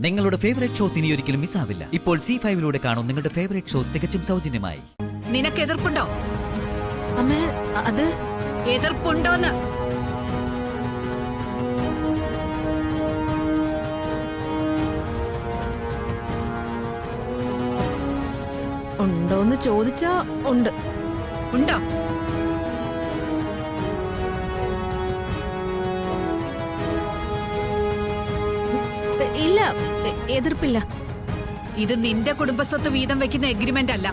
നിങ്ങളുടെ favourite shows ഇനി ഒരിക്കലും മിസ്സാവില്ല. ഇപ്പോൾ C5 കാണും നിങ്ങളുടെ ഫേവറേറ്റ് ഷോസ് തികച്ചും സൗജന്യമായി. നിനക്ക് എതിർപ്പുണ്ടോ? അമ്മേ, അത് എതിർപ്പുണ്ടോന്ന്? ഉണ്ടോന്ന് ചോദിച്ചാ ഉണ്ട്. ഉണ്ടോ? ഇല്ല, എതിർപ്പില്ല. ഇത് നിന്റെ കുടുംബസ്വത്ത് വീതം വെക്കുന്ന എഗ്രിമെന്റ് അല്ല.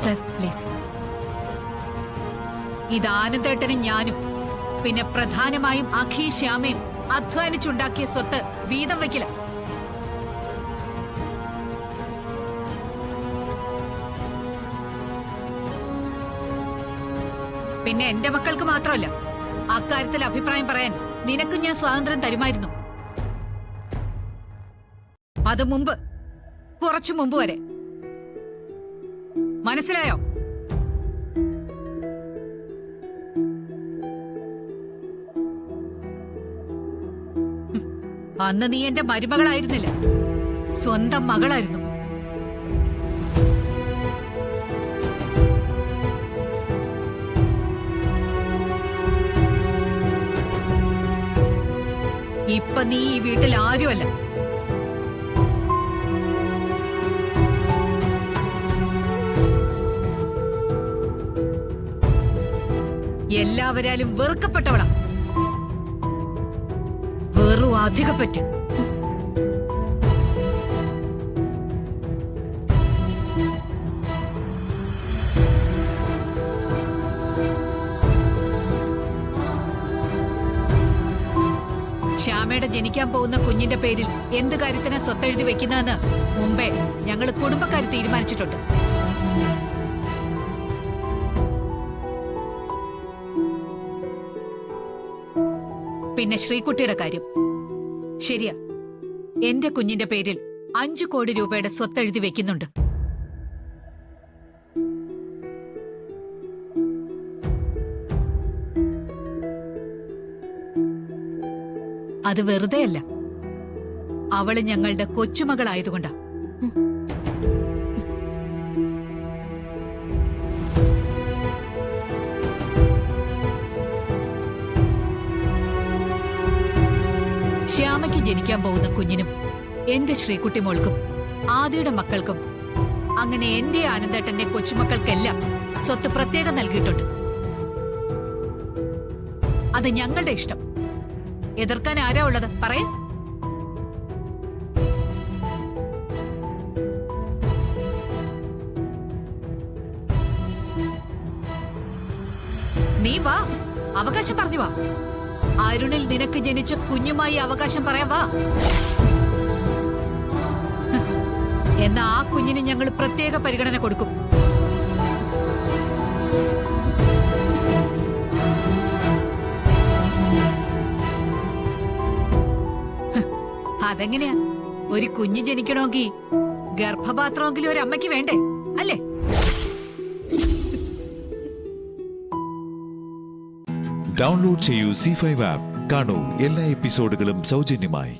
Sir, please. ഇത് ആനന്ദേട്ടനും ഞാനും പിന്നെ പ്രധാനമായും അഖി ശ്യാമയും അധ്വാനിച്ചുണ്ടാക്കിയ സ്വത്ത് വീതം വെക്കില്ല. പിന്നെ എന്റെ മക്കൾക്ക് മാത്രമല്ല, അക്കാര്യത്തിൽ അഭിപ്രായം പറയാൻ നിനക്കും ഞാൻ സ്വാതന്ത്ര്യം തരുമായിരുന്നു. അത് മുമ്പ്, കുറച്ചു മുമ്പ് വരെ. മനസ്സിലായോ? അന്ന് നീ എന്റെ മരുമകളായിരുന്നില്ല, സ്വന്തം മകളായിരുന്നു. ഇപ്പൊ നീ ഈ വീട്ടിൽ ആരുമല്ല. എല്ലാവരാലും വെറുക്കപ്പെട്ടവളാ. വെറും അധികപ്പറ്റ്. ശ്യാമയുടെ ജനിക്കാൻ പോകുന്ന കുഞ്ഞിന്റെ പേരിൽ എന്ത് കാര്യത്തിനാ സ്വത്തെഴുതി വെക്കുന്നതെന്ന് മുമ്പേ ഞങ്ങൾ കുടുംബക്കാർ തീരുമാനിച്ചിട്ടുണ്ട്. പിന്നെ ശ്രീകുട്ടിയുടെ കാര്യം ശരിയാ. എന്റെ കുഞ്ഞിന്റെ പേരിൽ 5 കോടി രൂപയുടെ സ്വത്തെഴുതി വെക്കുന്നുണ്ട്. അത് വെറുതെയല്ല, അവള് ഞങ്ങളുടെ കൊച്ചുമകളായതുകൊണ്ടാ. ശ്യാമയ്ക്ക് ജനിക്കാൻ പോകുന്ന കുഞ്ഞിനും എന്റെ ശ്രീകുട്ടി മോൾക്കും ആദിയുടെ മക്കൾക്കും അങ്ങനെ എന്റെ ആനന്ദേട്ടന്റെ കൊച്ചുമക്കൾക്കെല്ലാം സ്വത്ത് പ്രത്യേകം നൽകിയിട്ടുണ്ട്. അത് ഞങ്ങളുടെ ഇഷ്ടം. എതിർക്കാൻ ആരാ ഉള്ളത്? പറയേ. നീ വാ, അവകാശം പറഞ്ഞു വാ. അരുണിൽ നിനക്ക് ജനിച്ച കുഞ്ഞുമായി അവകാശം പറയാൻ വാ. എന്നാ ആ കുഞ്ഞിന് ഞങ്ങൾ പ്രത്യേക പരിഗണന കൊടുക്കും. അതെങ്ങനെയാ? ഒരു കുഞ്ഞ് ജനിക്കണമെങ്കിൽ ഗർഭപാത്രമെങ്കിലും ഒരു അമ്മയ്ക്ക് വേണ്ടേ, അല്ലേ? ഡൗൺലോഡ് ചെയ്യൂ C5 ആപ്പ്. കാണൂ എല്ലാ എപ്പിസോഡുകളും സൗജന്യമായി.